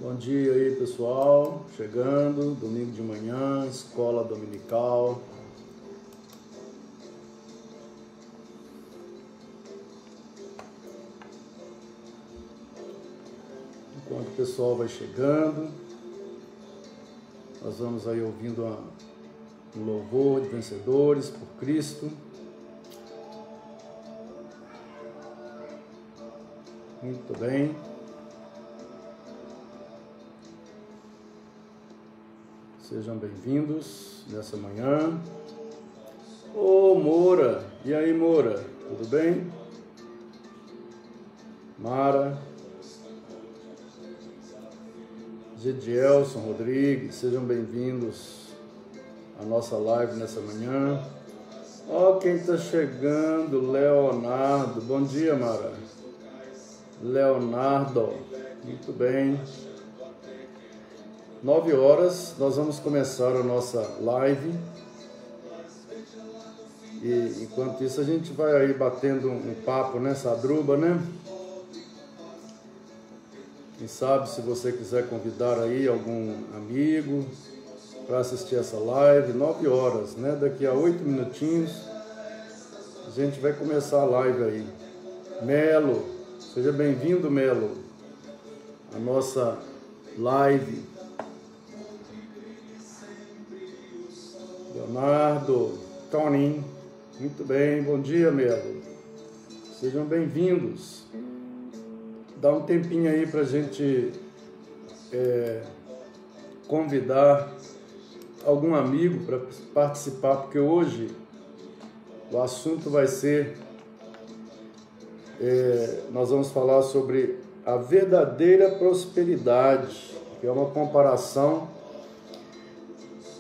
Bom dia aí, pessoal, chegando, domingo de manhã, escola dominical. Enquanto o pessoal vai chegando, nós vamos aí ouvindo um louvor de vencedores por Cristo. Muito bem. Sejam bem-vindos nessa manhã. Ô Moura, e aí Moura, tudo bem? Mara, Gedielson Rodrigues, sejam bem-vindos à nossa live nessa manhã. Ó, quem está chegando, Leonardo, bom dia Mara. Leonardo, muito bem. 9 horas, nós vamos começar a nossa live. E enquanto isso a gente vai aí batendo um papo nessa druba, né? Quem sabe se você quiser convidar aí algum amigo para assistir essa live, 9 horas, né? Daqui a 8 minutinhos a gente vai começar a live aí. Melo, seja bem-vindo, Melo, a nossa live. Leonardo, Toninho, muito bem, bom dia, Melo. Sejam bem-vindos. Dá um tempinho aí para a gente convidar algum amigo para participar, porque hoje o assunto vai ser, nós vamos falar sobre a verdadeira prosperidade, que é uma comparação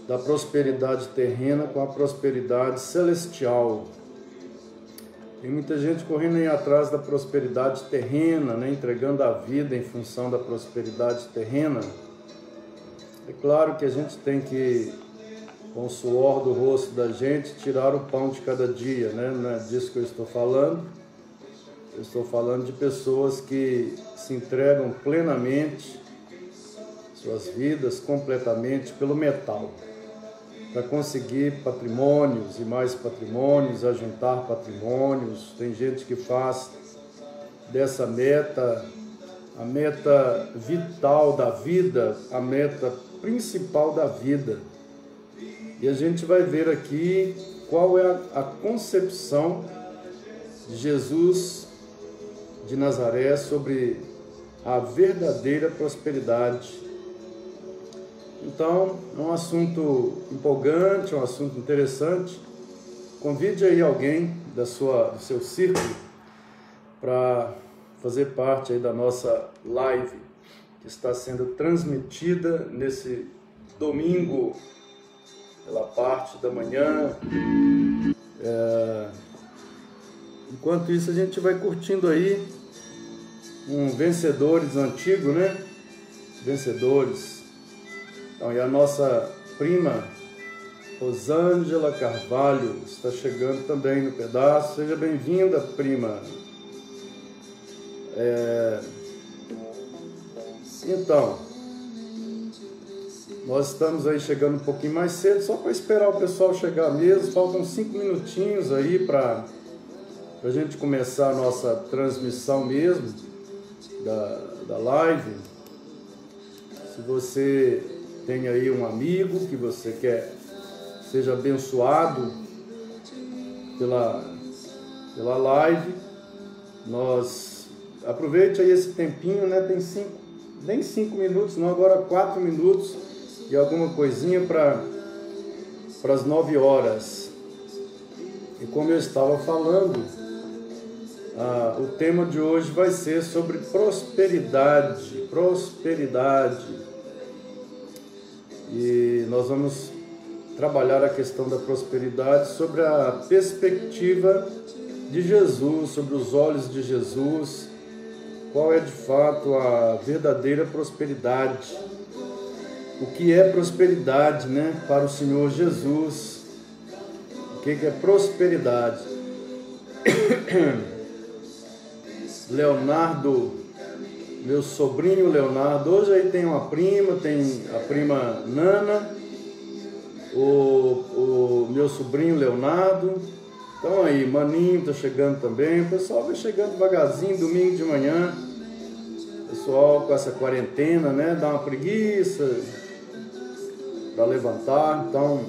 da prosperidade terrena com a prosperidade celestial. Tem muita gente correndo aí atrás da prosperidade terrena, né? Entregando a vida em função da prosperidade terrena. É claro que a gente tem que, com o suor do rosto da gente, tirar o pão de cada dia, né? Não é disso que eu estou falando. Eu estou falando de pessoas que se entregam plenamente, suas vidas completamente pelo metal, para conseguir patrimônios e mais patrimônios, ajuntar patrimônios. Tem gente que faz dessa meta a meta vital da vida, a meta principal da vida. E a gente vai ver aqui qual é a concepção de Jesus de Nazaré sobre a verdadeira prosperidade. Então, é um assunto empolgante, é um assunto interessante. Convide aí alguém do seu círculo para fazer parte aí da nossa live, que está sendo transmitida nesse domingo, pela parte da manhã. Enquanto isso, a gente vai curtindo aí um Vencedores antigo, né? Vencedores. Então, e a nossa prima Rosângela Carvalho está chegando também no pedaço. Seja bem-vinda, prima. Então, nós estamos aí chegando um pouquinho mais cedo, só para esperar o pessoal chegar mesmo. Faltam 5 minutinhos aí para a gente começar a nossa transmissão mesmo da live. Se você tem aí um amigo que você quer seja abençoado pela live, aproveite aí esse tempinho, né? Tem nem 5 minutos, não, agora 4 minutos e alguma coisinha para as 9 horas. E como eu estava falando, o tema de hoje vai ser sobre prosperidade. E nós vamos trabalhar a questão da prosperidade sobre a perspectiva de Jesus, sobre os olhos de Jesus. Qual é de fato a verdadeira prosperidade? O que é prosperidade, né, para o Senhor Jesus? O que é Prosperidade. Leonardo, meu sobrinho Leonardo. Hoje aí tem uma prima, tem a prima Nana, o meu sobrinho Leonardo. Então aí, Maninho tá chegando também. O pessoal vai chegando devagarzinho, domingo de manhã. O pessoal com essa quarentena, né? Dá uma preguiça para levantar. Então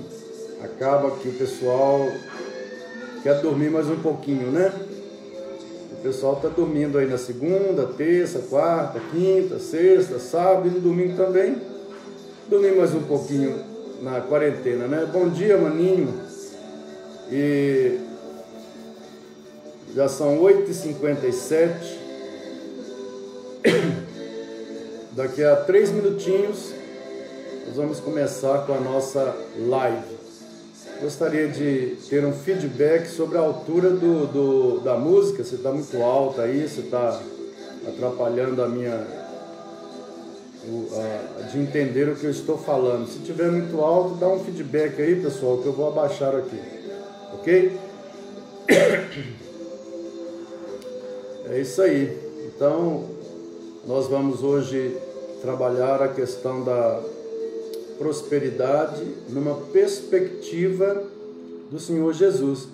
acaba que o pessoal quer dormir mais um pouquinho, né? O pessoal tá dormindo aí na segunda, terça, quarta, quinta, sexta, sábado e no domingo também. Dormir mais um pouquinho na quarentena, né? Bom dia, Maninho. E já são 8h57. Daqui a 3 minutinhos nós vamos começar com a nossa live. Gostaria de ter um feedback sobre a altura da música, se está muito alta aí, se está atrapalhando de entender o que eu estou falando. Se tiver muito alto, dá um feedback aí, pessoal, que eu vou abaixar aqui, ok? É isso aí. Então, nós vamos hoje trabalhar a questão da prosperidade numa perspectiva do Senhor Jesus.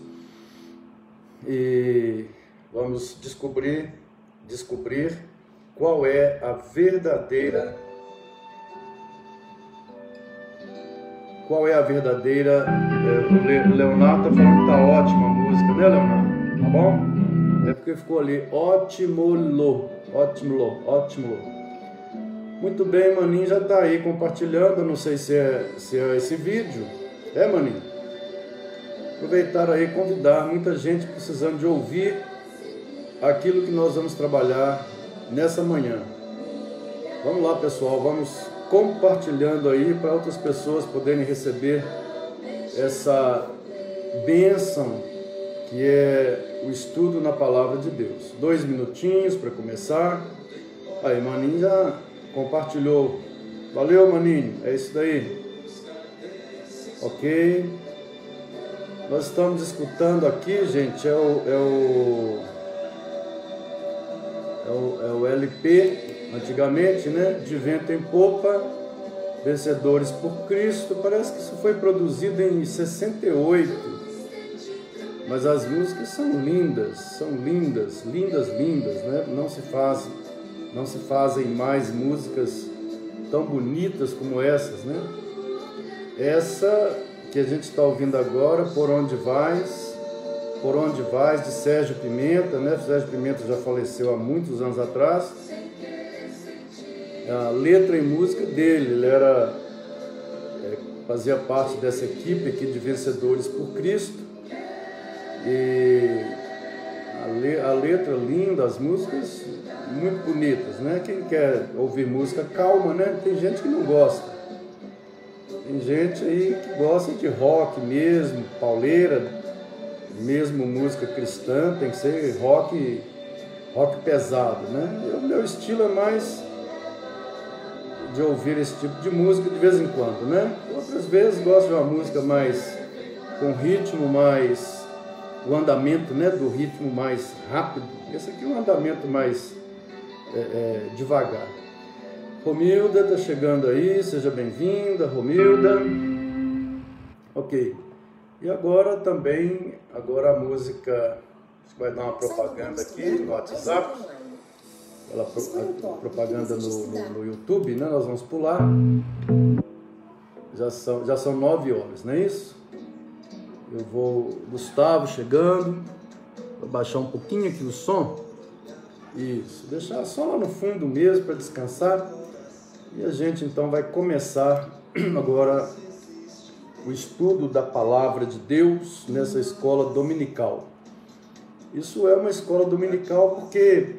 E vamos descobrir qual é a verdadeira o Leonardo está falando que tá ótima a música, né, Leonardo? Tá bom? É porque ficou ali ótimo. Muito bem, Maninho já está aí compartilhando, não sei se é esse vídeo. É, Maninho? Aproveitar aí e convidar muita gente precisando de ouvir aquilo que nós vamos trabalhar nessa manhã. Vamos lá, pessoal, vamos compartilhando aí para outras pessoas poderem receber essa bênção que é o estudo na Palavra de Deus. 2 minutinhos para começar. Aí, Maninho já compartilhou. Valeu, Maninho. É isso daí. Ok. Nós estamos escutando aqui, gente, é o LP, antigamente, né? De Vento em Popa, Vencedores por Cristo. Parece que isso foi produzido em 68. Mas as músicas são lindas, né? Não se fazem mais músicas tão bonitas como essas, né? Essa que a gente está ouvindo agora, Por Onde Vais, de Sérgio Pimenta, né? Sérgio Pimenta já faleceu há muitos anos atrás. A letra e música dele, ele fazia parte dessa equipe aqui de Vencedores por Cristo. E a letra linda, as músicas muito bonitas, né? Quem quer ouvir música calma, né? Tem gente que não gosta. Tem gente aí que gosta de rock mesmo, pauleira, mesmo música cristã, tem que ser rock pesado, né? O meu estilo é mais de ouvir esse tipo de música de vez em quando, né? Outras vezes gosto de uma música mais com ritmo mais, o andamento, né, do ritmo mais rápido. Esse aqui é um andamento mais devagar. Romilda está chegando aí, seja bem-vinda, Romilda. Ok. E agora também, a música, a gente vai dar uma propaganda aqui no WhatsApp, a propaganda no YouTube, né? Nós vamos pular. Já são 9 horas, não é isso? Gustavo chegando, vou baixar um pouquinho aqui o som. Isso, deixar só lá no fundo mesmo para descansar. E a gente então vai começar agora o estudo da Palavra de Deus nessa escola dominical. Isso é uma escola dominical porque,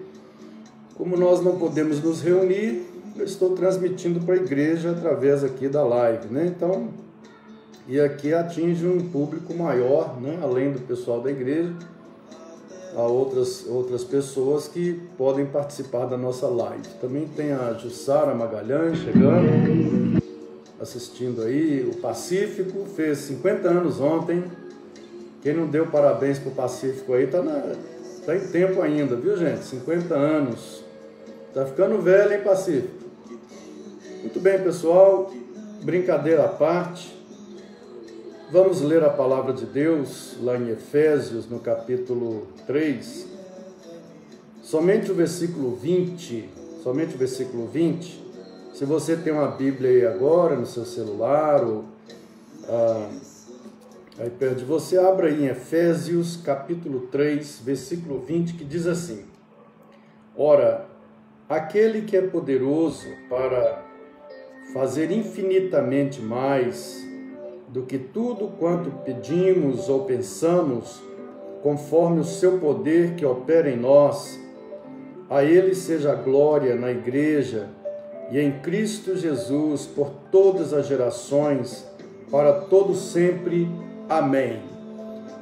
como nós não podemos nos reunir, eu estou transmitindo para a igreja através aqui da live, né? Então, e aqui atinge um público maior, né? Além do pessoal da igreja, há outras pessoas que podem participar da nossa live. Também tem a Jussara Magalhães chegando, assistindo aí. O Pacífico fez 50 anos ontem. Quem não deu parabéns para o Pacífico aí tá em tempo ainda, viu, gente? 50 anos Tá ficando velho, hein, Pacífico? Muito bem, pessoal. Brincadeira à parte. Vamos ler a palavra de Deus lá em Efésios, no capítulo 3. Somente o versículo 20. Se você tem uma Bíblia aí agora no seu celular ou aí perto de você, abra aí em Efésios, capítulo 3, versículo 20, que diz assim: Ora, aquele que é poderoso para fazer infinitamente mais do que tudo quanto pedimos ou pensamos, conforme o seu poder que opera em nós, a Ele seja a glória na Igreja e em Cristo Jesus por todas as gerações, para todo sempre. Amém.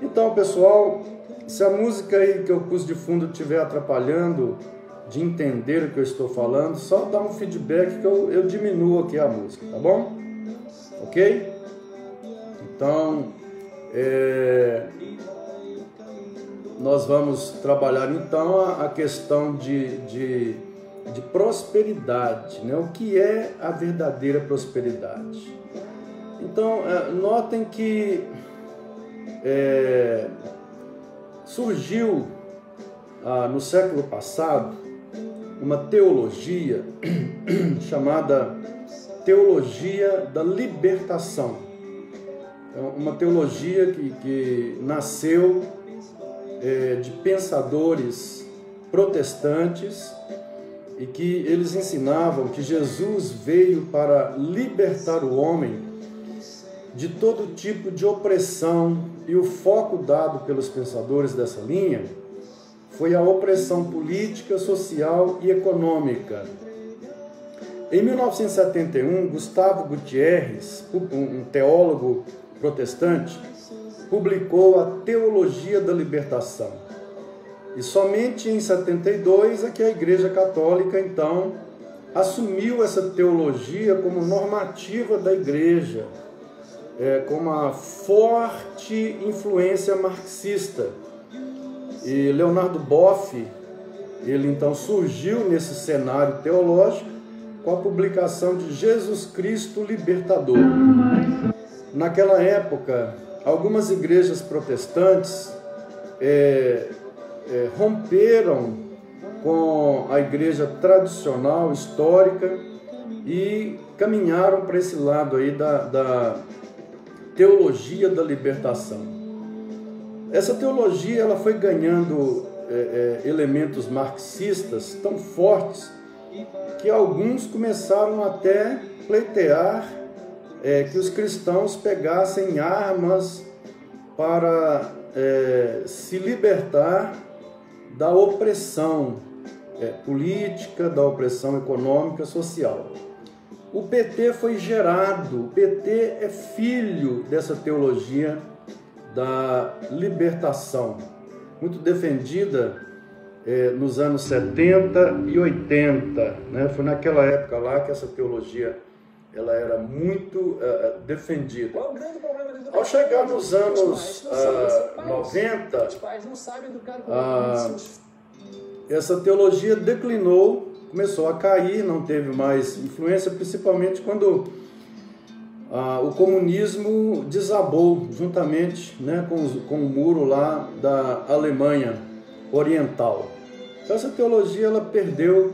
Então, pessoal, se a música aí que eu pus de fundo estiver atrapalhando de entender o que eu estou falando, só dá um feedback que eu diminuo aqui a música, tá bom? Ok? Então, nós vamos trabalhar então a questão de prosperidade, né? O que é a verdadeira prosperidade? Então, notem que surgiu no século passado uma teologia chamada teologia da libertação. É uma teologia que nasceu de pensadores protestantes e que eles ensinavam que Jesus veio para libertar o homem de todo tipo de opressão, e o foco dado pelos pensadores dessa linha foi a opressão política, social e econômica. Em 1971, Gustavo Gutierrez, um teólogo protestante, publicou a Teologia da Libertação. E somente em 72 é que a Igreja Católica, então, assumiu essa teologia como normativa da Igreja, com uma forte influência marxista. E Leonardo Boff, ele então surgiu nesse cenário teológico com a publicação de Jesus Cristo Libertador. Naquela época, algumas igrejas protestantes romperam com a igreja tradicional, histórica, e caminharam para esse lado aí da teologia da libertação. Essa teologia ela foi ganhando elementos marxistas tão fortes que alguns começaram até pleitear que os cristãos pegassem armas para se libertar da opressão política, da opressão econômica, social. O PT foi gerado, o PT é filho dessa teologia da libertação, muito defendida nos anos 70 e 80, né? Foi naquela época lá que essa teologia ela era muito defendida. Ao chegar nos anos 90, essa teologia declinou, começou a cair, não teve mais influência, principalmente quando o comunismo desabou juntamente, né, com o muro lá da Alemanha Oriental. Então essa teologia ela perdeu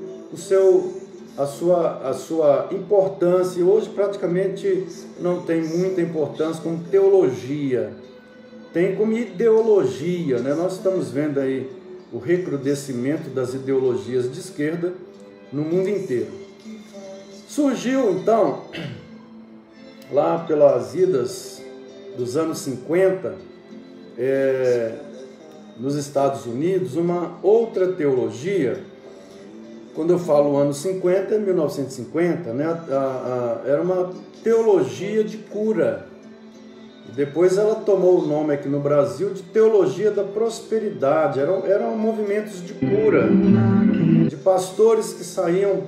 a sua importância, e hoje praticamente não tem muita importância como teologia, tem como ideologia, né? Nós estamos vendo aí o recrudescimento das ideologias de esquerda no mundo inteiro. Surgiu então, lá pelas idas dos anos 50, nos Estados Unidos, uma outra teologia. Quando eu falo anos 50, 1950, né, era uma teologia de cura. Depois ela tomou o nome aqui no Brasil de teologia da prosperidade. Eram movimentos de cura, de pastores que saíam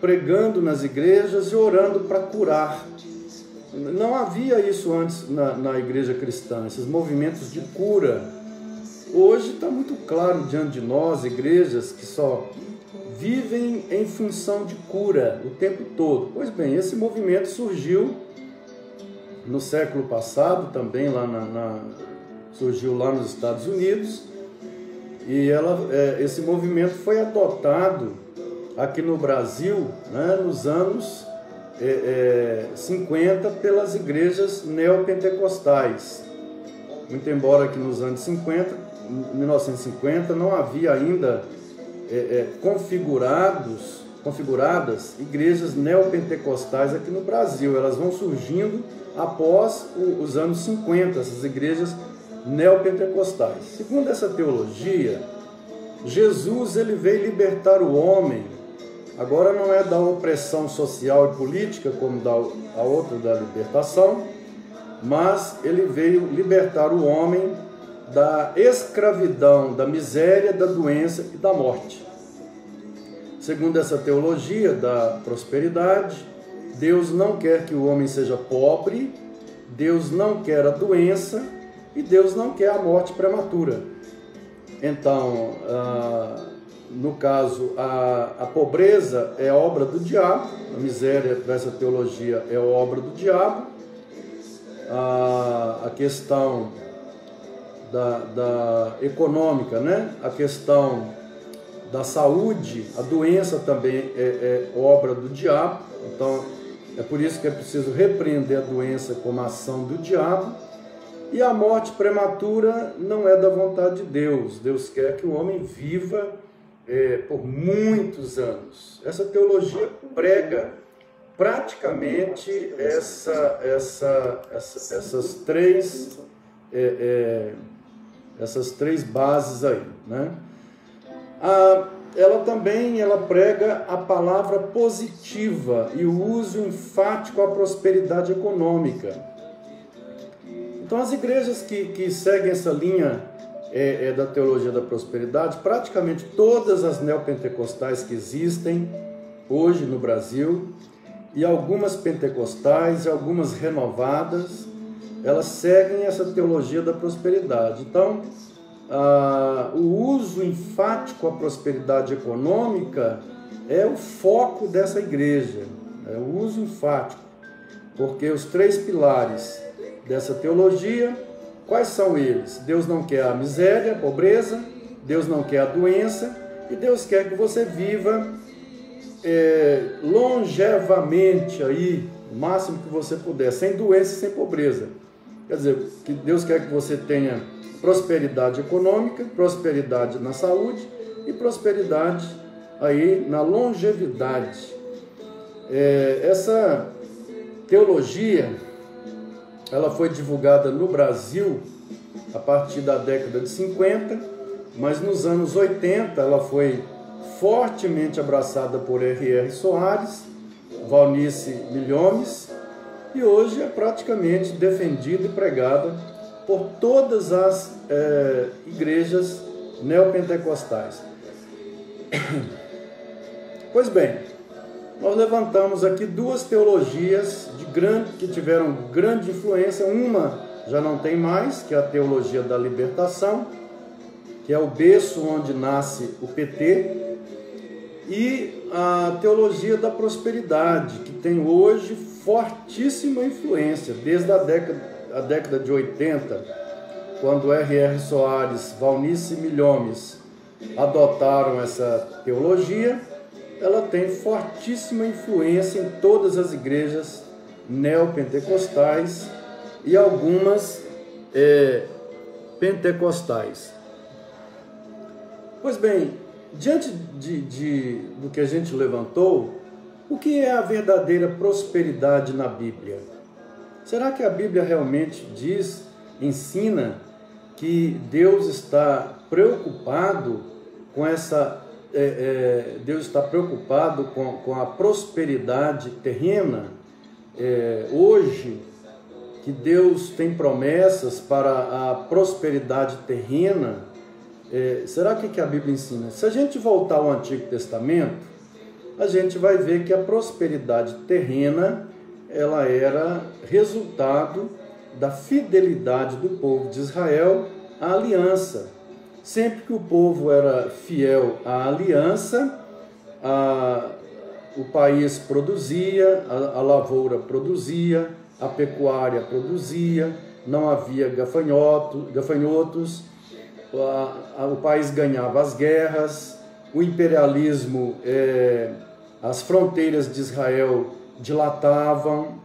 pregando nas igrejas e orando para curar. Não havia isso antes na igreja cristã, esses movimentos de cura. Hoje está muito claro diante de nós, igrejas que só vivem em função de cura o tempo todo. Pois bem, esse movimento surgiu no século passado, também surgiu lá nos Estados Unidos, e esse movimento foi adotado aqui no Brasil, né, nos anos 50 pelas igrejas neopentecostais. Muito embora que nos anos 1950 não havia ainda configuradas igrejas neopentecostais aqui no Brasil. Elas vão surgindo após os anos 50, essas igrejas neopentecostais. Segundo essa teologia, Jesus ele veio libertar o homem. Agora não é da opressão social e política, como a outra da libertação, mas ele veio libertar o homem da escravidão, da miséria, da doença e da morte. Segundo essa teologia da prosperidade, Deus não quer que o homem seja pobre, Deus não quer a doença e Deus não quer a morte prematura. Então, no caso, a pobreza é obra do diabo, a miséria dessa teologia é obra do diabo, a questão da econômica, né? A questão da saúde, a doença também é obra do diabo. Então, é por isso que é preciso repreender a doença como ação do diabo. E a morte prematura não é da vontade de Deus. Deus quer que o homem viva por muitos anos. Essa teologia prega praticamente essas três bases aí, né? Ela também prega a palavra positiva e o uso enfático à prosperidade econômica. Então, as igrejas que seguem essa linha da teologia da prosperidade, praticamente todas as neopentecostais que existem hoje no Brasil, e algumas pentecostais e algumas renovadas, elas seguem essa teologia da prosperidade. Então, o uso enfático à prosperidade econômica é o foco dessa igreja, é o uso enfático, porque os três pilares dessa teologia, quais são eles? Deus não quer a miséria, a pobreza, Deus não quer a doença, e Deus quer que você viva longevamente aí, o máximo que você puder, sem doença e sem pobreza. Quer dizer, que Deus quer que você tenha prosperidade econômica, prosperidade na saúde e prosperidade aí na longevidade. Essa teologia, ela foi divulgada no Brasil a partir da década de 50, mas nos anos 80 ela foi fortemente abraçada por R.R. Soares, Valnice Milhomes, e hoje é praticamente defendida e pregada por todas as igrejas neopentecostais. Pois bem, nós levantamos aqui duas teologias que tiveram grande influência. Uma já não tem mais, que é a teologia da libertação, que é o berço onde nasce o PT, e a teologia da prosperidade, que tem hoje fortíssima influência, desde a década de 80, quando R.R. Soares, Valnice Milhomes adotaram essa teologia. Ela tem fortíssima influência em todas as igrejas neopentecostais e algumas pentecostais. Pois bem, diante do que a gente levantou, o que é a verdadeira prosperidade na Bíblia? Será que a Bíblia realmente ensina que Deus está preocupado com Deus está preocupado com a prosperidade terrena? Hoje, que Deus tem promessas para a prosperidade terrena, será que a Bíblia ensina? Se a gente voltar ao Antigo Testamento, a gente vai ver que a prosperidade terrena ela era resultado da fidelidade do povo de Israel à aliança. Sempre que o povo era fiel à aliança, o país produzia, a lavoura produzia, a pecuária produzia, não havia gafanhotos, o país ganhava as guerras, o imperialismo, as fronteiras de Israel dilatavam,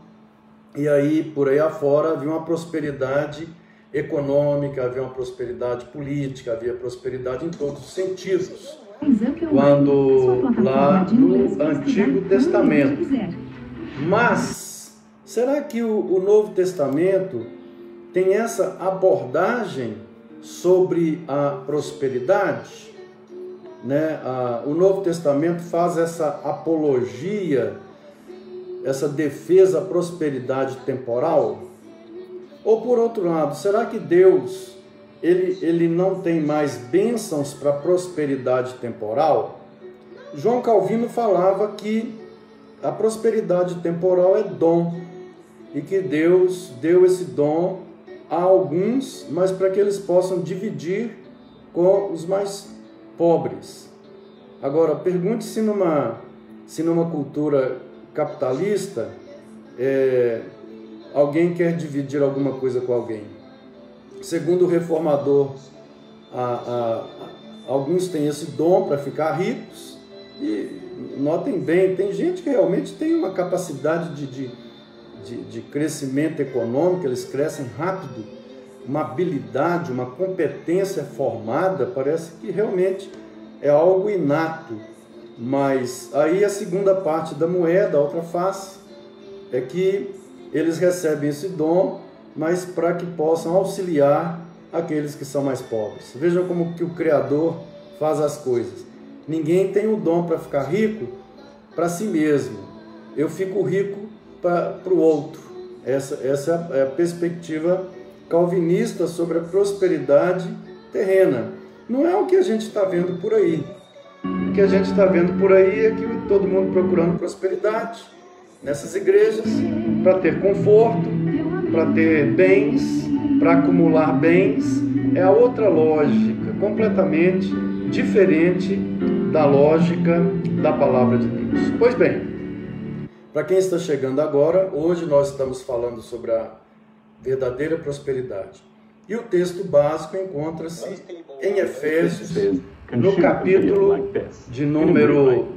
e aí por aí afora havia uma prosperidade econômica, havia uma prosperidade política, havia prosperidade em todos os sentidos. Quando lá no Antigo Testamento. Mas será que o Novo Testamento tem essa abordagem sobre a prosperidade? Né? O Novo Testamento faz essa apologia, essa defesa à prosperidade temporal? Ou por outro lado, será que Deus ele não tem mais bênçãos para a prosperidade temporal? João Calvino falava que a prosperidade temporal é dom, e que Deus deu esse dom a alguns, mas para que eles possam dividir com os mais pobres. Agora, pergunte se numa cultura capitalista alguém quer dividir alguma coisa com alguém. Segundo o reformador, alguns têm esse dom para ficar ricos, e notem bem, tem gente que realmente tem uma capacidade de crescimento econômico, eles crescem rápido, uma habilidade, uma competência formada, parece que realmente é algo inato. Mas aí a segunda parte da moeda, a outra face, é que eles recebem esse dom, mas para que possam auxiliar aqueles que são mais pobres. Vejam como que o Criador faz as coisas. Ninguém tem o dom para ficar rico para si mesmo. Eu fico rico para o outro. Essa é a perspectiva calvinista sobre a prosperidade terrena. Não é o que a gente está vendo por aí. O que a gente está vendo por aí é que todo mundo procurando prosperidade nessas igrejas, para ter conforto, para ter bens, para acumular bens. É a outra lógica, completamente diferente da lógica da palavra de Deus. Pois bem, para quem está chegando agora, hoje nós estamos falando sobre a verdadeira prosperidade. E o texto básico encontra-se em Efésios, no capítulo de número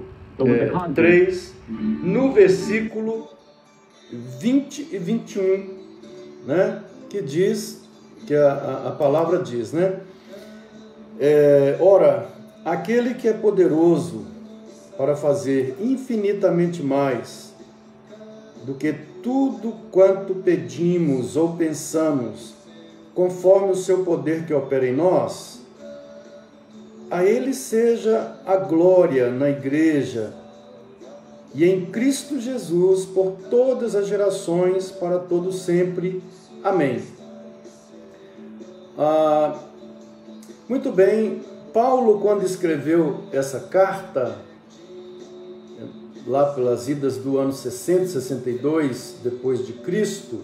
3, no versículo 20 e 21, né? Que diz, que a palavra diz, né? Ora, aquele que é poderoso para fazer infinitamente mais do que tudo quanto pedimos ou pensamos, conforme o seu poder que opera em nós, a ele seja a glória na igreja e em Cristo Jesus por todas as gerações, para todos sempre. Amém. Muito bem, Paulo, quando escreveu essa carta, lá pelas idas do ano 60, 62 depois de Cristo,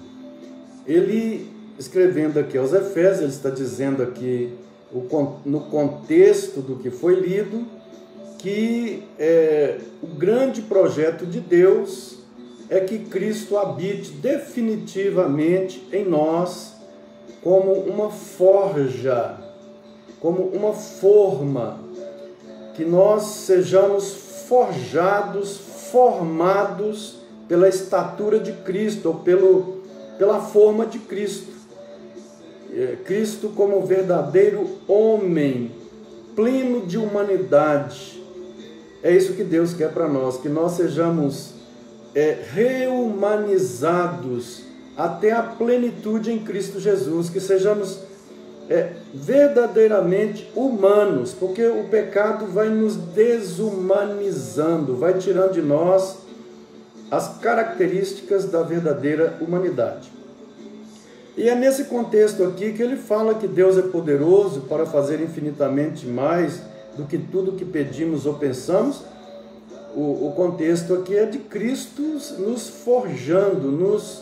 ele, escrevendo aqui aos Efésios, ele está dizendo aqui, no contexto do que foi lido, que o grande projeto de Deus é que Cristo habite definitivamente em nós como uma forja, como uma forma, que nós sejamos forjados, formados pela estatura de Cristo, ou pela forma de Cristo. Cristo como verdadeiro homem, pleno de humanidade. É isso que Deus quer para nós, que nós sejamos reumanizados até a plenitude em Cristo Jesus, que sejamos verdadeiramente humanos, porque o pecado vai nos desumanizando, vai tirando de nós as características da verdadeira humanidade. E é nesse contexto aqui que ele fala que Deus é poderoso para fazer infinitamente mais do que tudo que pedimos ou pensamos. O contexto aqui é de Cristo nos forjando, nos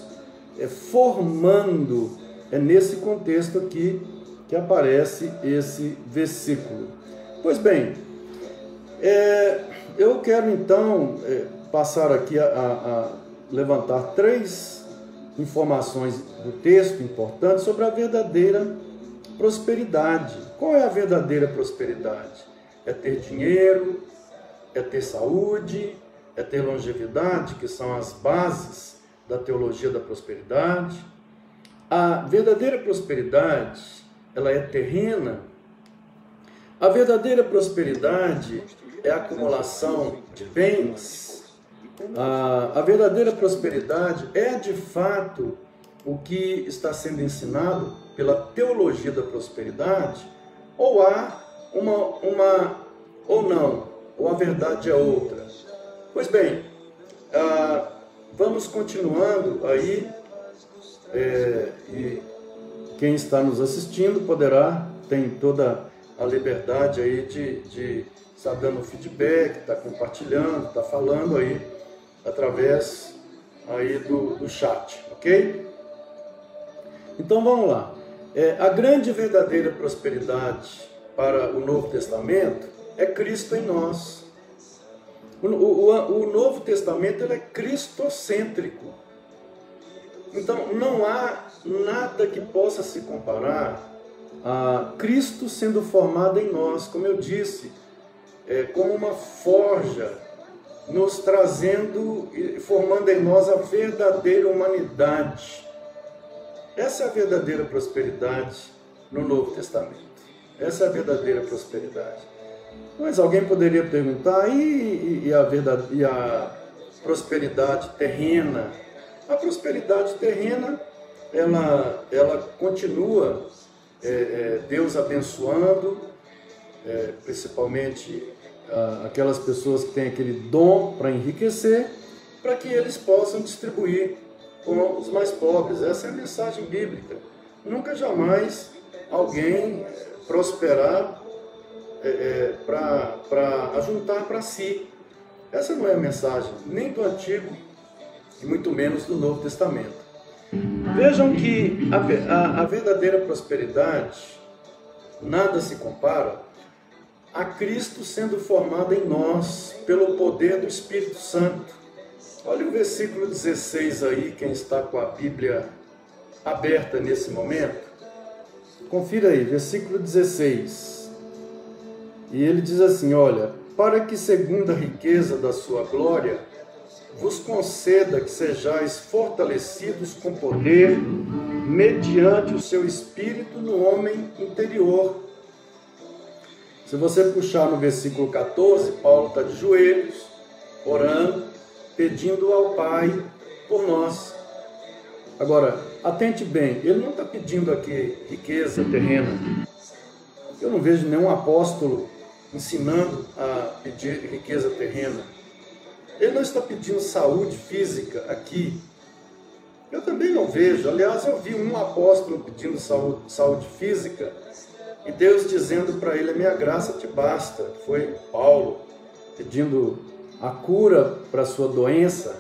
formando. É nesse contexto aqui que aparece esse versículo. Pois bem, Eu quero então passar aqui a levantar 3 informações do texto importantes sobre a verdadeira prosperidade. Qual é a verdadeira prosperidade? É ter dinheiro, é ter saúde, é ter longevidade, que são as bases da teologia da prosperidade. A verdadeira prosperidade, ela é terrena. A verdadeira prosperidade é a acumulação de bens. A verdadeira prosperidade é de fato o que está sendo ensinado pela teologia da prosperidade, ou há ou não, ou a verdade é outra. Pois bem, vamos continuando aí, e quem está nos assistindo tem toda a liberdade aí de estar dando feedback, estar compartilhando, estar falando aí através aí do chat, ok? Então vamos lá. A grande e verdadeira prosperidade para o Novo Testamento é Cristo em nós. O Novo Testamento ele é cristocêntrico. Então não há nada que possa se comparar a Cristo sendo formado em nós, como eu disse, como uma forja, nos trazendo e formando em nós a verdadeira humanidade. Essa é a verdadeira prosperidade no Novo Testamento. Essa é a verdadeira prosperidade. Mas alguém poderia perguntar, e a prosperidade terrena? A prosperidade terrena, ela continua, Deus abençoando, principalmente aquelas pessoas que têm aquele dom para enriquecer, para que eles possam distribuir com os mais pobres. Essa é a mensagem bíblica. Nunca jamais alguém prosperar para ajuntar para si. Essa não é a mensagem nem do Antigo e muito menos do Novo Testamento. Vejam que a verdadeira prosperidade nada se compara a Cristo sendo formado em nós pelo poder do Espírito Santo. Olha o versículo 16 aí, quem está com a Bíblia aberta nesse momento. Confira aí, versículo 16. E ele diz assim, olha, para que segundo a riqueza da sua glória, vos conceda que sejais fortalecidos com poder, mediante o seu Espírito no homem interior. Se você puxar no versículo 14, Paulo está de joelhos, orando, pedindo ao Pai por nós. Agora, atente bem, ele não está pedindo aqui riqueza terrena. Eu não vejo nenhum apóstolo ensinando a pedir riqueza terrena. Ele não está pedindo saúde física aqui. Eu também não vejo. Aliás, eu vi um apóstolo pedindo saúde física e Deus dizendo para ele, a minha graça te basta. Foi Paulo pedindo a cura para a sua doença,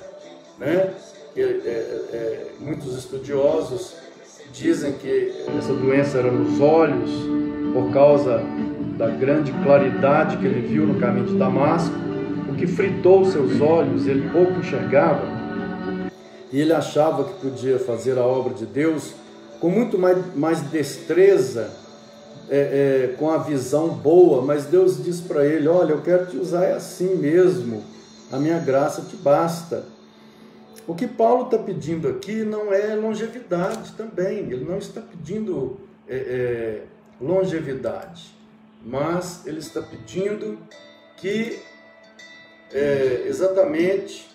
né? Muitos estudiosos dizem que essa doença era nos olhos, por causa da grande claridade que ele viu no caminho de Damasco, o que fritou seus olhos, ele pouco enxergava, e ele achava que podia fazer a obra de Deus com muito mais destreza, com a visão boa, mas Deus disse para ele, olha, eu quero te usar assim mesmo, a minha graça te basta. O que Paulo está pedindo aqui não é longevidade também, ele não está pedindo longevidade, mas ele está pedindo que, exatamente,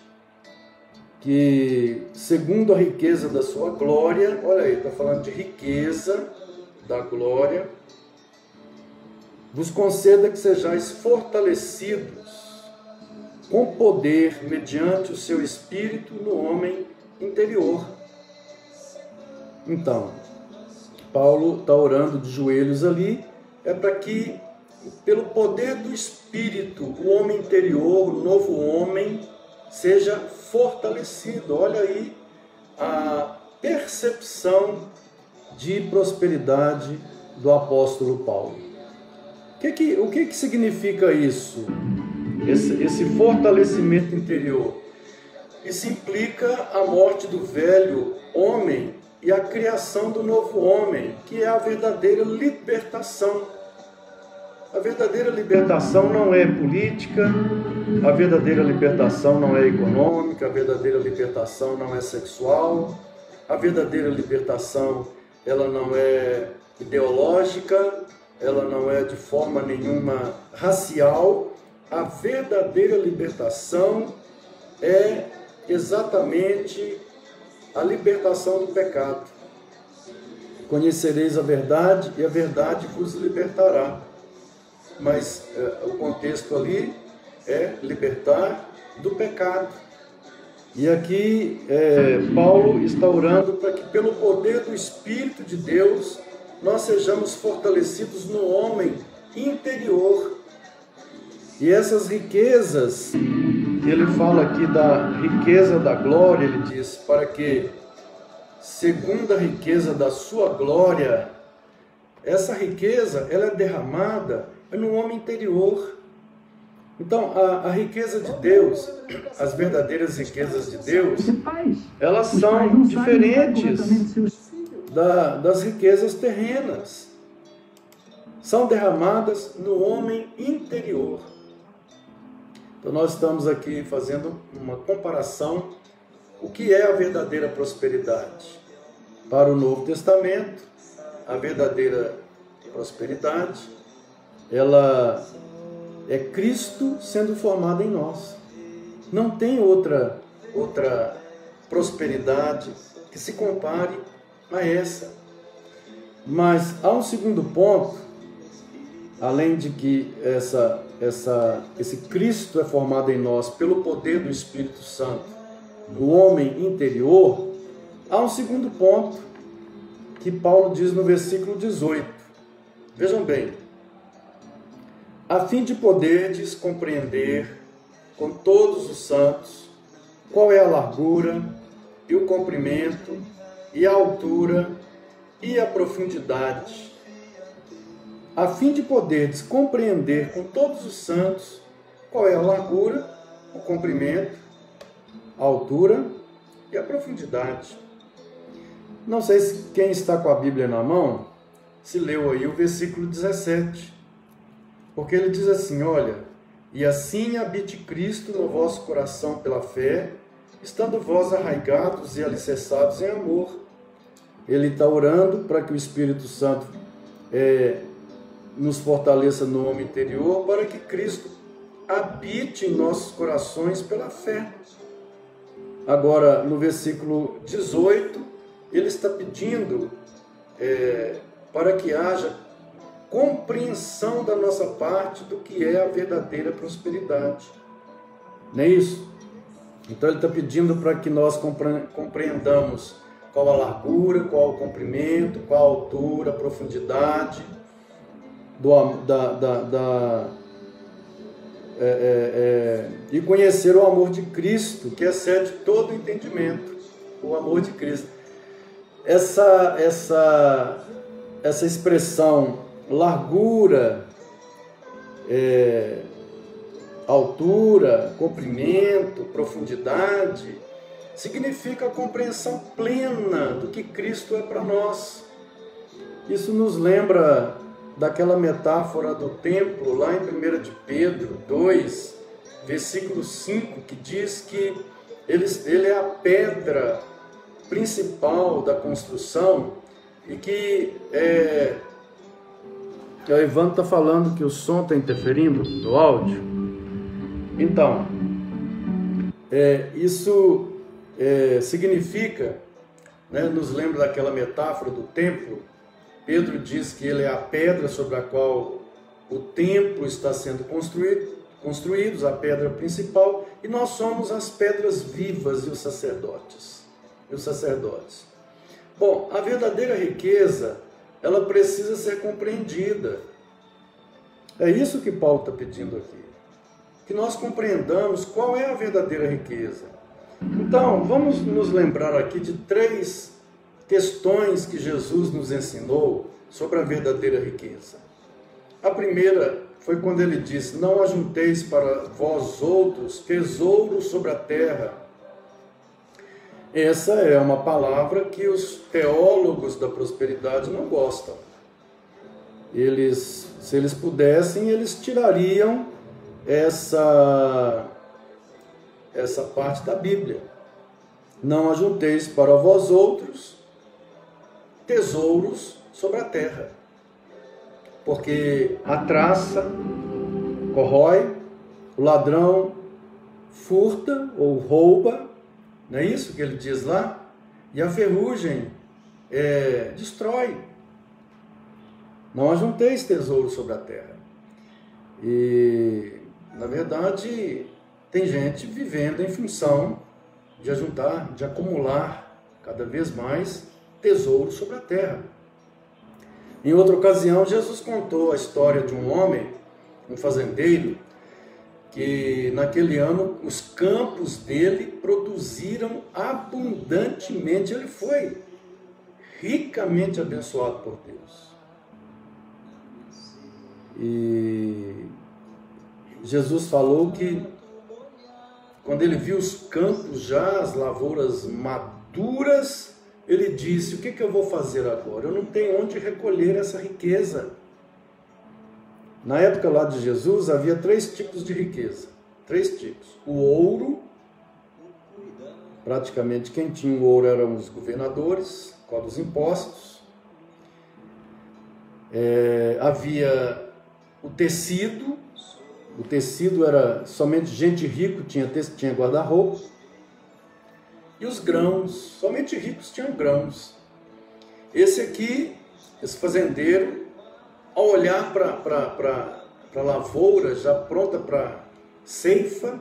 que segundo a riqueza da sua glória, olha aí, está falando de riqueza da glória, vos conceda que sejais fortalecidos com poder mediante o seu Espírito no homem interior. Então, Paulo está orando de joelhos ali, para que, pelo poder do Espírito, o homem interior, o novo homem, seja fortalecido. Olha aí a percepção de prosperidade do apóstolo Paulo. O que significa isso? esse fortalecimento interior. Isso implica a morte do velho homem e a criação do novo homem, que é a verdadeira libertação. A verdadeira libertação não é política, a verdadeira libertação não é econômica, a verdadeira libertação não é sexual, a verdadeira libertação ela não é ideológica, ela não é de forma nenhuma racial. A verdadeira libertação é exatamente a libertação do pecado. Conhecereis a verdade e a verdade vos libertará. Mas o contexto ali é libertar do pecado. E aqui Paulo está orando para que pelo poder do Espírito de Deus nós sejamos fortalecidos no homem interior. E essas riquezas, ele fala aqui da riqueza da glória, ele diz, para que, segundo a riqueza da sua glória, essa riqueza, ela é derramada no homem interior. Então, a riqueza de Deus, as verdadeiras riquezas de Deus, elas são diferentes das riquezas terrenas. São derramadas no homem interior. Então, nós estamos aqui fazendo uma comparação. O que é a verdadeira prosperidade? Para o Novo Testamento, a verdadeira prosperidade, ela é Cristo sendo formado em nós. Não tem outra prosperidade que se compare a essa. Mas há um segundo ponto, além de que esse Cristo é formado em nós pelo poder do Espírito Santo, no homem interior, há um segundo ponto que Paulo diz no versículo 18. Vejam bem, a fim de poderdes compreender com todos os santos qual é a largura e o comprimento e a altura e a profundidade, a fim de poderdes compreender com todos os santos qual é a largura, o comprimento, a altura e a profundidade. Não sei se quem está com a Bíblia na mão, se leu aí o versículo 17, porque ele diz assim, olha, e assim habite Cristo no vosso coração pela fé, estando vós arraigados e alicerçados em amor. Ele está orando para que o Espírito Santo nos fortaleça no homem interior, para que Cristo habite em nossos corações pela fé. Agora, no versículo 18, ele está pedindo para que haja compreensão da nossa parte do que é a verdadeira prosperidade. Não é isso? Então ele está pedindo para que nós compreendamos qual a largura, qual o comprimento, qual a altura, a profundidade e conhecer o amor de Cristo, que excede todo entendimento. O amor de Cristo. Essa expressão largura, altura, comprimento, profundidade, significa a compreensão plena do que Cristo é para nós. Isso nos lembra daquela metáfora do templo, lá em 1 de Pedro 2, versículo 5, que diz que ele é a pedra principal da construção e que o Evandro está falando que o som está interferindo no áudio. Então, isso significa, nos lembra daquela metáfora do templo. Pedro diz que ele é a pedra sobre a qual o templo está sendo construído, a pedra principal, e nós somos as pedras vivas e os sacerdotes. Bom, a verdadeira riqueza, ela precisa ser compreendida. É isso que Paulo está pedindo aqui. Que nós compreendamos qual é a verdadeira riqueza. Então, vamos nos lembrar aqui de 3 questões que Jesus nos ensinou sobre a verdadeira riqueza. A primeira foi quando ele disse: não ajunteis para vós outros tesouros sobre a terra. Essa é uma palavra que os teólogos da prosperidade não gostam. Se eles pudessem, eles tirariam essa parte da Bíblia. Não ajunteis para vós outros tesouros sobre a terra, porque a traça corrói, o ladrão furta ou rouba, não é isso que ele diz lá? E a ferrugem destrói. Não ajunteis tesouros sobre a terra. E, na verdade, tem gente vivendo em função de ajuntar, de acumular cada vez mais tesouros sobre a terra. Em outra ocasião, Jesus contou a história de um homem, um fazendeiro, que naquele ano os campos dele produziram abundantemente. Ele foi ricamente abençoado por Deus. E Jesus falou que quando ele viu os campos já, as lavouras maduras, ele disse: o que eu vou fazer agora? Eu não tenho onde recolher essa riqueza. Na época lá de Jesus, havia 3 tipos de riqueza. 3 tipos. O ouro, praticamente quem tinha o ouro eram os governadores, por causa dos impostos. Havia o tecido era somente gente rica tinha guarda-roupa. E os grãos, somente ricos tinham grãos. Esse fazendeiro, ao olhar para a lavoura já pronta para ceifa,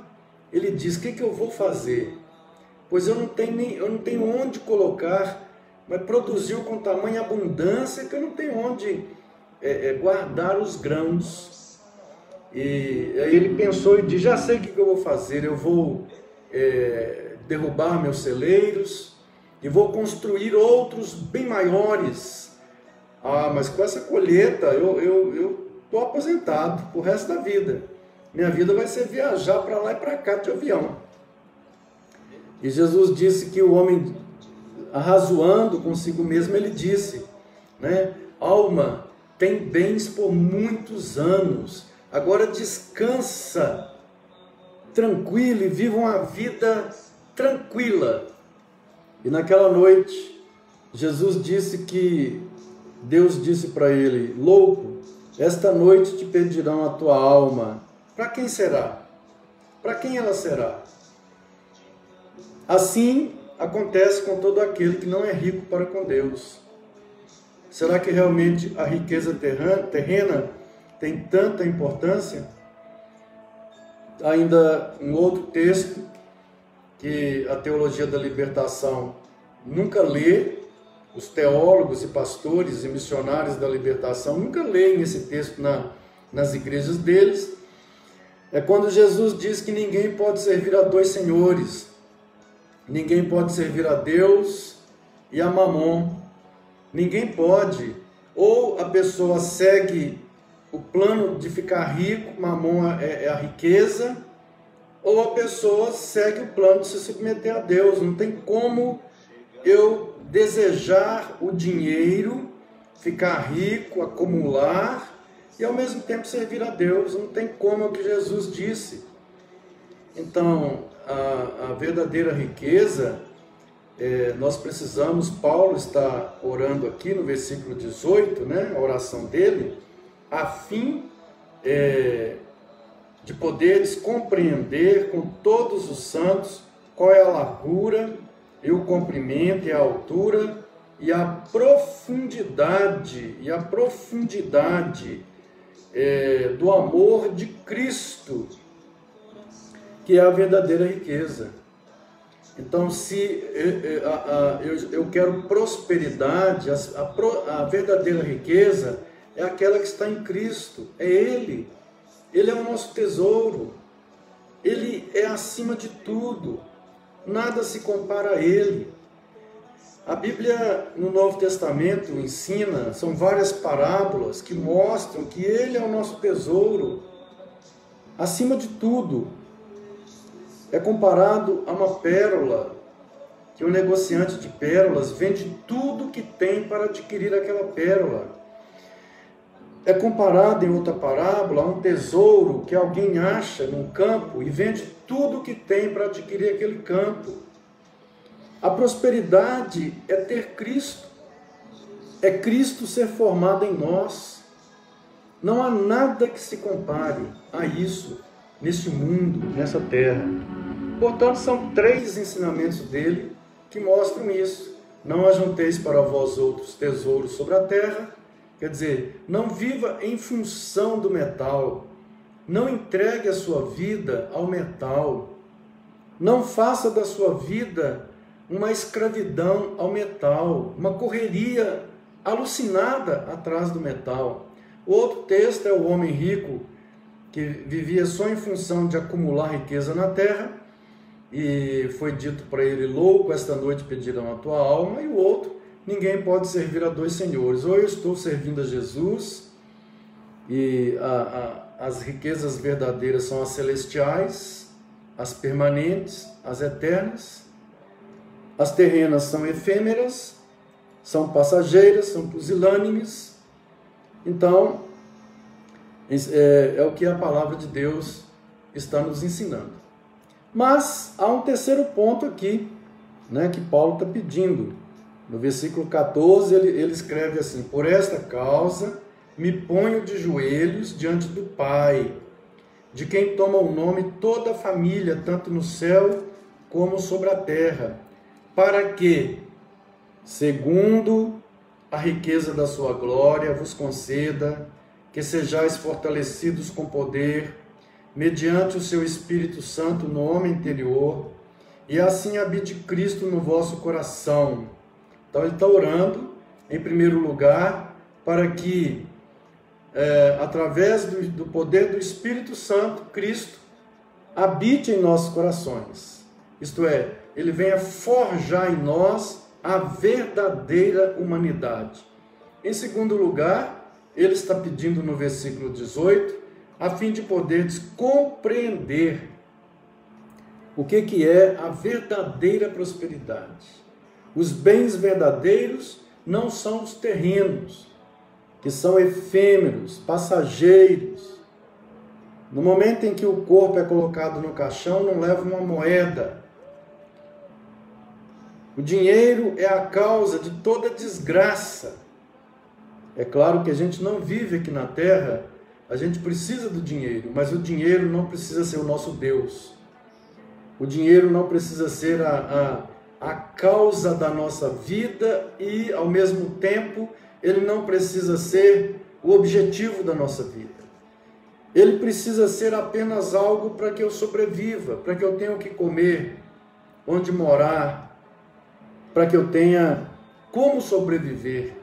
ele diz: o que eu vou fazer? Pois eu não tenho onde colocar, mas produziu com tamanha abundância que eu não tenho onde guardar os grãos. E aí ele pensou e disse: já sei o que eu vou fazer, eu vou derrubar meus celeiros e vou construir outros bem maiores. Mas com essa colheita eu estou aposentado pro resto da vida. Minha vida vai ser viajar para lá e para cá de avião. E Jesus disse que o homem, arrazoando consigo mesmo, ele disse, né: alma, tem bens por muitos anos, agora descansa tranquilo e viva uma vida tranquila. E naquela noite, Jesus disse que Deus disse para ele: louco, esta noite te pedirão a tua alma. Para quem será? Para quem ela será? Assim acontece com todo aquele que não é rico para com Deus. Será que realmente a riqueza terrena tem tanta importância? Ainda um outro texto que a teologia da libertação nunca lê, os teólogos e pastores e missionários da libertação nunca leem esse texto nas igrejas deles. É quando Jesus diz que ninguém pode servir a 2 senhores. Ninguém pode servir a Deus e a Mamon. Ninguém pode. Ou a pessoa segue o plano de ficar rico, Mamon é a riqueza, ou a pessoa segue o plano de se submeter a Deus. Não tem como eu desejar o dinheiro, ficar rico, acumular e ao mesmo tempo servir a Deus. Não tem como, é o que Jesus disse. Então, a verdadeira riqueza, nós precisamos, Paulo está orando aqui no versículo 18, né, a oração dele, a fim de poderes compreender com todos os santos qual é a largura e o comprimento e a altura e a profundidade do amor de Cristo, que é a verdadeira riqueza. Então, se eu quero prosperidade, a verdadeira riqueza é aquela que está em Cristo, é Ele. Ele é o nosso tesouro, Ele é acima de tudo, nada se compara a Ele. A Bíblia, no Novo Testamento, ensina, são várias parábolas que mostram que Ele é o nosso tesouro. Acima de tudo, é comparado a uma pérola, que o negociante de pérolas vende tudo que tem para adquirir aquela pérola. É comparado, em outra parábola, a um tesouro que alguém acha num campo e vende tudo que tem para adquirir aquele campo. A prosperidade é ter Cristo, é Cristo ser formado em nós. Não há nada que se compare a isso neste mundo, nessa terra. Portanto, são 3 ensinamentos dele que mostram isso. Não ajunteis para vós outros tesouros sobre a terra, quer dizer, não viva em função do metal, não entregue a sua vida ao metal, não faça da sua vida uma escravidão ao metal, uma correria alucinada atrás do metal. Outro texto é o homem rico, que vivia só em função de acumular riqueza na terra, e foi dito para ele: louco, esta noite pedirão a tua alma. E o outro: ninguém pode servir a 2 senhores, ou eu estou servindo a Jesus, e as riquezas verdadeiras são as celestiais, as permanentes, as eternas. As terrenas são efêmeras, são passageiras, são pusilânimes. Então, é o que a palavra de Deus está nos ensinando. Mas há um terceiro ponto aqui, né, que Paulo está pedindo. No versículo 14, ele escreve assim: por esta causa me ponho de joelhos diante do Pai, de quem toma o nome toda a família, tanto no céu como sobre a terra, para que, segundo a riqueza da sua glória, vos conceda que sejais fortalecidos com poder, mediante o seu Espírito Santo no homem interior, e assim habite Cristo no vosso coração. Então ele está orando, em primeiro lugar, para que, através do poder do Espírito Santo, Cristo habite em nossos corações. Isto é, ele venha forjar em nós a verdadeira humanidade. Em segundo lugar, ele está pedindo no versículo 18, a fim de poderes compreender o que é a verdadeira prosperidade. Os bens verdadeiros não são os terrenos, que são efêmeros, passageiros. No momento em que o corpo é colocado no caixão, não leva uma moeda. O dinheiro é a causa de toda desgraça. É claro que a gente não vive aqui na terra, a gente precisa do dinheiro, mas o dinheiro não precisa ser o nosso Deus. O dinheiro não precisa ser a causa da nossa vida e, ao mesmo tempo, ele não precisa ser o objetivo da nossa vida. Ele precisa ser apenas algo para que eu sobreviva, para que eu tenha o que comer, onde morar, para que eu tenha como sobreviver.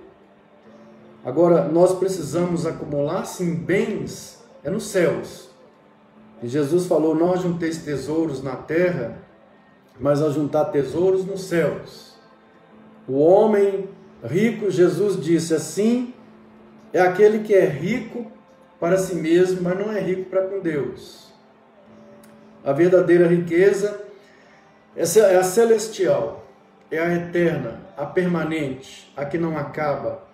Agora, nós precisamos acumular, sim, bens, nos céus. E Jesus falou: não ajunteis tesouros na terra, mas ajuntar tesouros nos céus. O homem rico, Jesus disse assim, é aquele que é rico para si mesmo, mas não é rico para com Deus. A verdadeira riqueza é a celestial, é a eterna, a permanente, a que não acaba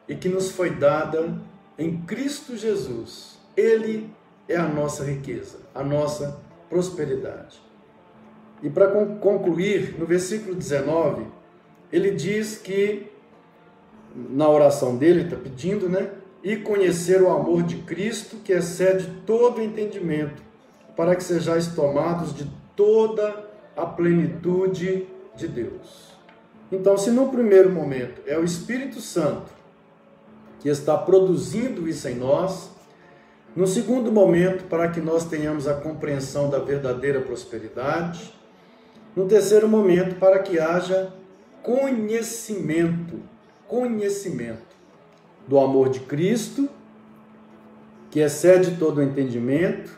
e que nos foi dada em Cristo Jesus. Ele é a nossa riqueza, a nossa prosperidade. E para concluir, no versículo 19, ele diz que, na oração dele, está pedindo, né? E conhecer o amor de Cristo, que excede todo entendimento, para que sejais tomados de toda a plenitude de Deus. Então, se no primeiro momento é o Espírito Santo que está produzindo isso em nós, no segundo momento, para que nós tenhamos a compreensão da verdadeira prosperidade, no terceiro momento, para que haja conhecimento do amor de Cristo, que excede todo o entendimento,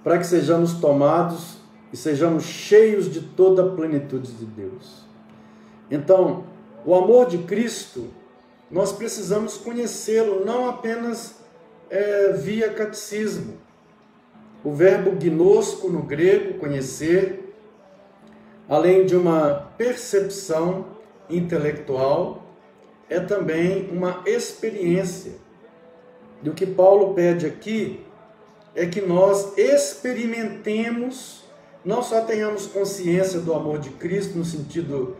para que sejamos tomados e sejamos cheios de toda a plenitude de Deus. Então, o amor de Cristo, nós precisamos conhecê-lo não apenas via catecismo. O verbo gnosco no grego, conhecer, além de uma percepção intelectual, é também uma experiência. E o que Paulo pede aqui é que nós experimentemos, não só tenhamos consciência do amor de Cristo no sentido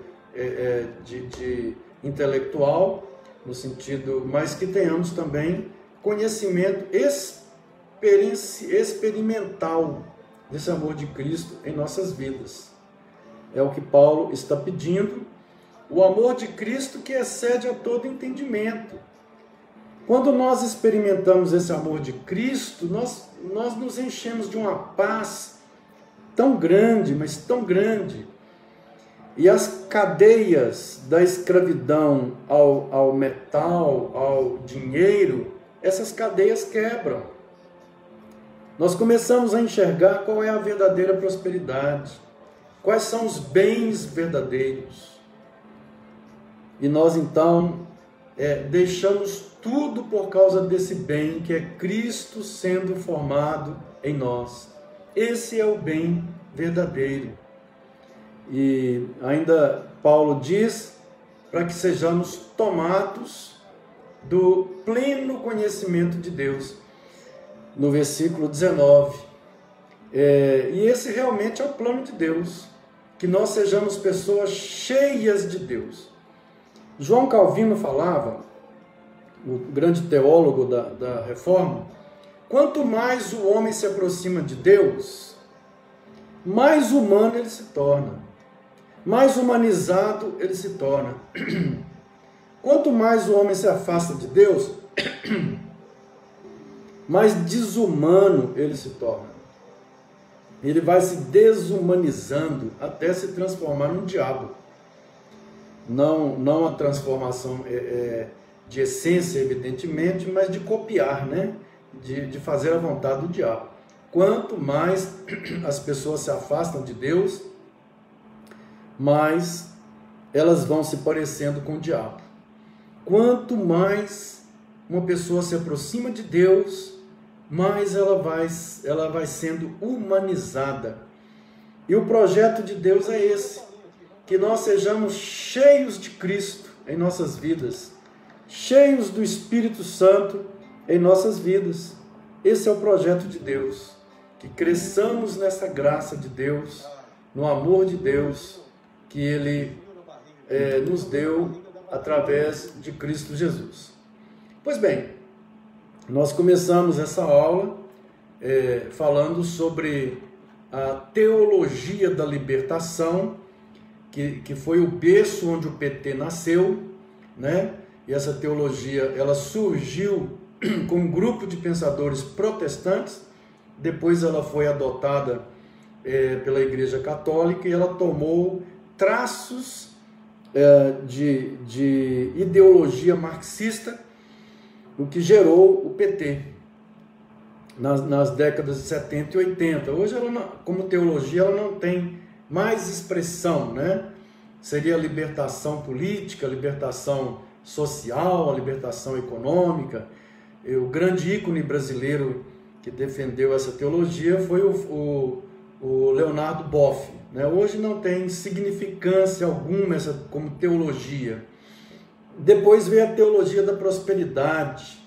de intelectual, no sentido, mas que tenhamos também conhecimento experimental desse amor de Cristo em nossas vidas. É o que Paulo está pedindo, o amor de Cristo que excede a todo entendimento. Quando nós experimentamos esse amor de Cristo, nós nos enchemos de uma paz tão grande, mas tão grande. E as cadeias da escravidão ao metal, ao dinheiro, essas cadeias quebram. Nós começamos a enxergar qual é a verdadeira prosperidade, quais são os bens verdadeiros. E nós então deixamos tudo por causa desse bem que é Cristo sendo formado em nós. Esse é o bem verdadeiro. E ainda Paulo diz para que sejamos tomados do pleno conhecimento de Deus, no versículo 19. E esse realmente é o plano de Deus, que nós sejamos pessoas cheias de Deus. João Calvino falava, o grande teólogo da Reforma, quanto mais o homem se aproxima de Deus, mais humano ele se torna, mais humanizado ele se torna. Quanto mais o homem se afasta de Deus, mais desumano ele se torna. Ele vai se desumanizando até se transformar num diabo. Não a transformação de essência, evidentemente, mas de copiar, né? De fazer a vontade do diabo. Quanto mais as pessoas se afastam de Deus, mais elas vão se parecendo com o diabo. Quanto mais uma pessoa se aproxima de Deus, mais ela vai sendo humanizada. E o projeto de Deus é esse, que nós sejamos cheios de Cristo em nossas vidas, cheios do Espírito Santo em nossas vidas. Esse é o projeto de Deus, que cresçamos nessa graça de Deus, no amor de Deus, que Ele nos deu através de Cristo Jesus. Pois bem, nós começamos essa aula falando sobre a teologia da libertação, que foi o berço onde o PT nasceu, né? E essa teologia ela surgiu com um grupo de pensadores protestantes, depois ela foi adotada pela Igreja Católica e ela tomou traços de ideologia marxista, o que gerou o PT nas décadas de 70 e 80. Hoje, como teologia, ela não tem mais expressão, né? Seria a libertação política, a libertação social, a libertação econômica. O grande ícone brasileiro que defendeu essa teologia foi o Leonardo Boff, né? Hoje não tem significância alguma essa como teologia. Depois veio a teologia da prosperidade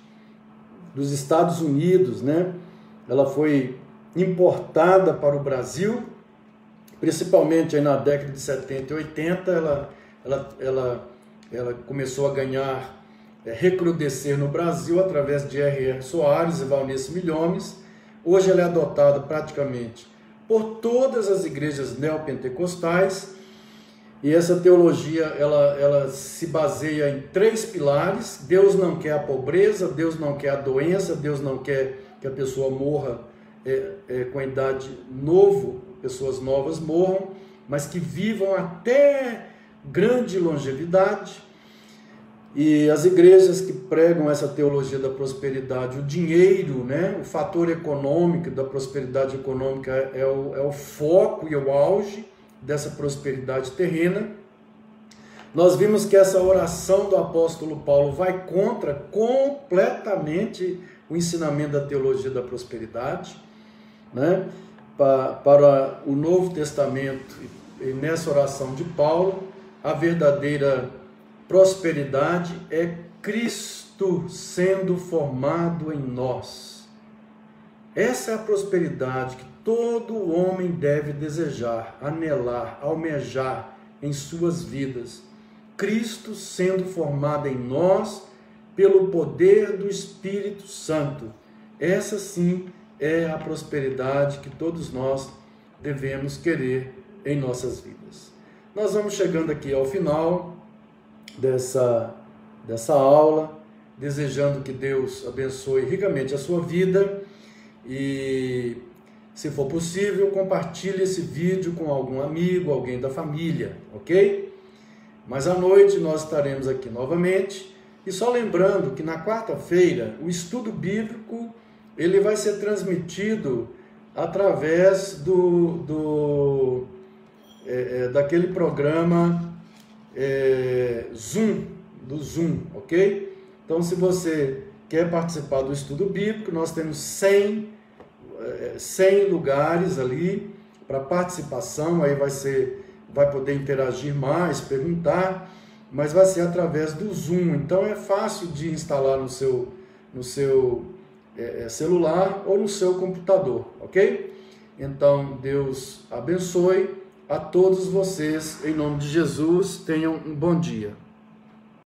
dos Estados Unidos, né? Ela foi importada para o Brasil, principalmente aí na década de 70 e 80, ela começou a ganhar, recrudescer no Brasil através de R.R. Soares e Valnice Milhomes. Hoje ela é adotada praticamente por todas as igrejas neopentecostais, e essa teologia ela se baseia em 3 pilares. Deus não quer a pobreza, Deus não quer a doença, Deus não quer que a pessoa morra com a idade novo, pessoas novas morram, mas que vivam até grande longevidade. E as igrejas que pregam essa teologia da prosperidade, o dinheiro, né, o fator econômico da prosperidade econômica é o foco e o auge dessa prosperidade terrena. Nós vimos que essa oração do apóstolo Paulo vai contra completamente o ensinamento da teologia da prosperidade, né? Para o Novo Testamento, e nessa oração de Paulo, a verdadeira prosperidade é Cristo sendo formado em nós. Essa é a prosperidade que todo homem deve desejar, anelar, almejar em suas vidas. Cristo sendo formado em nós pelo poder do Espírito Santo. Essa sim é a prosperidade que todos nós devemos querer em nossas vidas. Nós vamos chegando aqui ao final dessa aula, desejando que Deus abençoe ricamente a sua vida e, se for possível, compartilhe esse vídeo com algum amigo, alguém da família, ok? Mas à noite nós estaremos aqui novamente, e só lembrando que na quarta-feira o estudo bíblico ele vai ser transmitido através daquele programa do Zoom, ok? Então, se você quer participar do estudo bíblico, nós temos 100 lugares ali para participação, aí vai poder interagir mais, perguntar, mas vai ser através do Zoom, então é fácil de instalar no seu celular ou no seu computador, ok? Então, Deus abençoe a todos vocês, em nome de Jesus, tenham um bom dia.